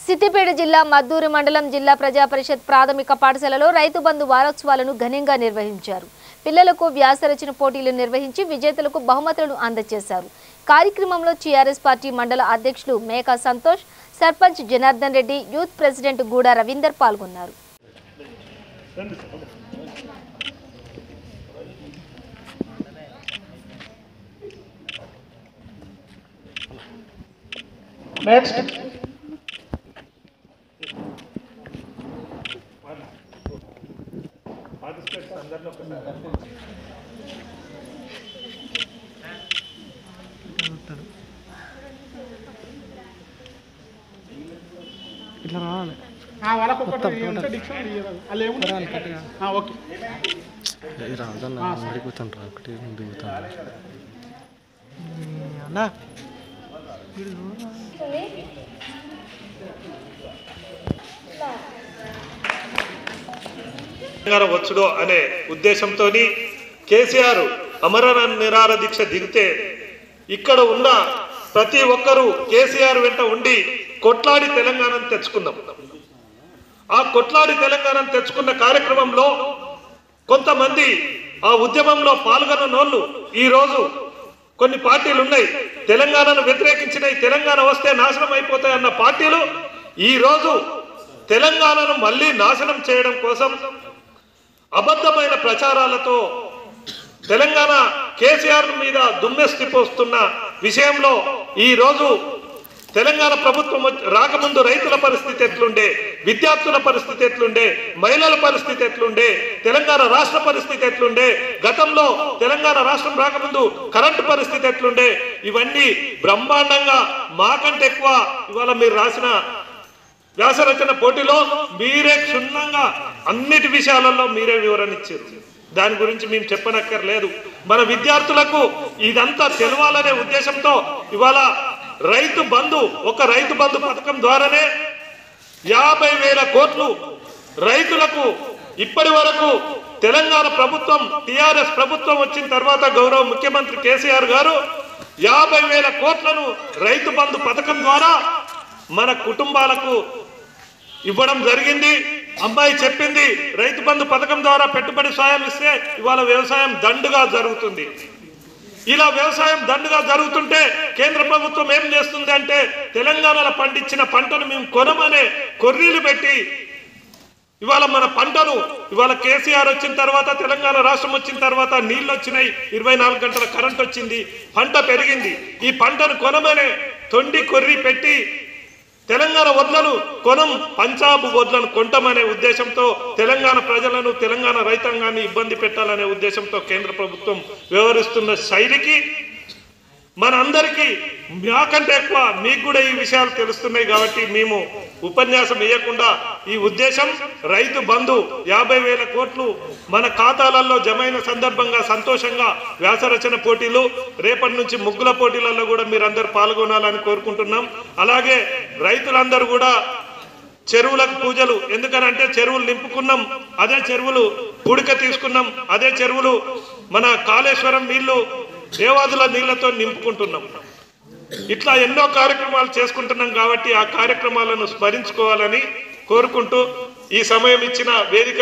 సిద్దిపేట జిల్లా మద్దూరు మండలం జిల్లా ప్రజా పరిషత్ ప్రాథమిక పాఠశాలలో రైతు బంధు వారోత్సవాలను ఘనంగా నిర్వహించారు. పిల్లలకు వ్యాసరచన పోటీలు నిర్వహించి విజేతలకు బహుమతులను అందజేశారు. కార్యక్రమంలో టీఆర్ఎస్ పార్టీ మండల అధ్యక్షులు మేకా సంతోష్, సర్పంచ్ జనార్దన్ రెడ్డి, యూత్ ప్రెసిడెంట్ గూడా రవీందర్ పాల్గొన్నారు. ఇట్లా రావాలి రాదన్నా అడిగిపోతాను ఒకటి దిగుతాను అన్నా వచ్చుడో అనే ఉద్దేశంతో కేసీఆర్ అమరణ నిరాహార దీక్ష దిగితే ఇక్కడ ఉన్న ప్రతి ఒక్కరూ కేసీఆర్ వెంట ఉండి కొట్లాడి తెలంగాణను తెచ్చుకున్నాం. ఆ కొట్లాడి తెలంగాణను తెచ్చుకున్న కార్యక్రమంలో కొంతమంది ఆ ఉద్యమంలో పాల్గొన్నోళ్ళు ఈరోజు కొన్ని పార్టీలు ఉన్నాయి, తెలంగాణను వ్యతిరేకించినవి, తెలంగాణ వస్తే నాశనం అయిపోతాయన్న పార్టీలు ఈరోజు తెలంగాణను మళ్ళీ నాశనం చేయడం కోసం అబద్ధమైన ప్రచారాలతో తెలంగాణ కేసీఆర్ మీద దుమ్మెస్తి పోస్తున్న విషయంలో ఈరోజు తెలంగాణ ప్రభుత్వం రాకముందు రైతుల పరిస్థితి ఎట్లుండే, విద్యార్థుల పరిస్థితి ఎట్లుండే, మహిళల పరిస్థితి ఎట్లుండే, తెలంగాణ రాష్ట్ర పరిస్థితి ఎట్లుండే, గతంలో తెలంగాణ రాష్ట్రం రాకముందు కరెంటు పరిస్థితి ఎట్లుండే, ఇవన్నీ బ్రహ్మాండంగా మాకంటే ఎక్కువ ఇవాళ మీరు రాసిన వ్యాసరచన పోటీలో మీరే క్షుణ్ణంగా అన్నిటి విషయాలలో మీరే వివరణ ఇచ్చారు. దాని గురించి మేము చెప్పనక్కర్లేదు. మన విద్యార్థులకు ఇదంతా తెలవాలనే ఉద్దేశంతో ఇవాళ రైతు బంధు పథకం ద్వారానే 50,000 కోట్లు రైతులకు ఇప్పటి వరకు తెలంగాణ ప్రభుత్వం టీఆర్ఎస్ ప్రభుత్వం వచ్చిన తర్వాత గౌరవ ముఖ్యమంత్రి కేసీఆర్ గారు 50,000 కోట్లను రైతు బంధు పథకం ద్వారా మన కుటుంబాలకు ఇవ్వడం జరిగింది. అమ్మాయి చెప్పింది, రైతు బంధు పథకం ద్వారా పెట్టుబడి సాయం ఇస్తే ఇవాళ వ్యవసాయం దండుగా జరుగుతుంది. ఇలా వ్యవసాయం దండుగా జరుగుతుంటే కేంద్ర ప్రభుత్వం ఏం చేస్తుంది అంటే తెలంగాణలో పండించిన పంటను మేము కొనమనే కొర్రీలు పెట్టి ఇవాళ మన పంటను ఇవాళ కేసీఆర్ వచ్చిన తర్వాత తెలంగాణ రాష్ట్రం వచ్చిన తర్వాత నీళ్ళు వచ్చినాయి, 24 గంటల కరెంట్ వచ్చింది, పంట పెరిగింది. ఈ పంటను కొనమనే తొండి కొర్రీ పెట్టి తెలంగాణ వడ్లను కొనం, పంజాబ్ వడ్లను కొంటామనే ఉద్దేశంతో తెలంగాణ ప్రజలను తెలంగాణ రైతాంగాన్ని ఇబ్బంది పెట్టాలనే ఉద్దేశంతో కేంద్ర ప్రభుత్వం వ్యవహరిస్తున్న శైలికి మనందరికీ నాకంటే ఎక్కువ మీకు కూడా ఈ విషయాలు తెలుస్తున్నాయి కాబట్టి మేము ఉపన్యాసం ఇవ్వకుండా ఈ ఉద్దేశం రైతు బంధు 50,000 కోట్లు మన ఖాతాలలో జమైన సందర్భంగా సంతోషంగా వ్యాసరచన పోటీలు, రేపటి నుంచి ముగ్గుల పోటీలలో కూడా మీరందరూ పాల్గొనాలని కోరుకుంటున్నాం. అలాగే రైతులందరూ కూడా చెరువులకు పూజలు, ఎందుకనంటే చెరువులు నింపుకున్నాం, అదే చెరువులు పుడిక తీసుకున్నాం, అదే చెరువులు మన కాళేశ్వరం నీళ్లు దేవాదుల నీళ్లతో నింపుకుంటున్నాం. ఇట్లా ఎన్నో కార్యక్రమాలు చేసుకుంటున్నాం కాబట్టి ఆ కార్యక్రమాలను స్మరించుకోవాలని కోరుకుంటూ ఈ సమయం ఇచ్చిన వేదిక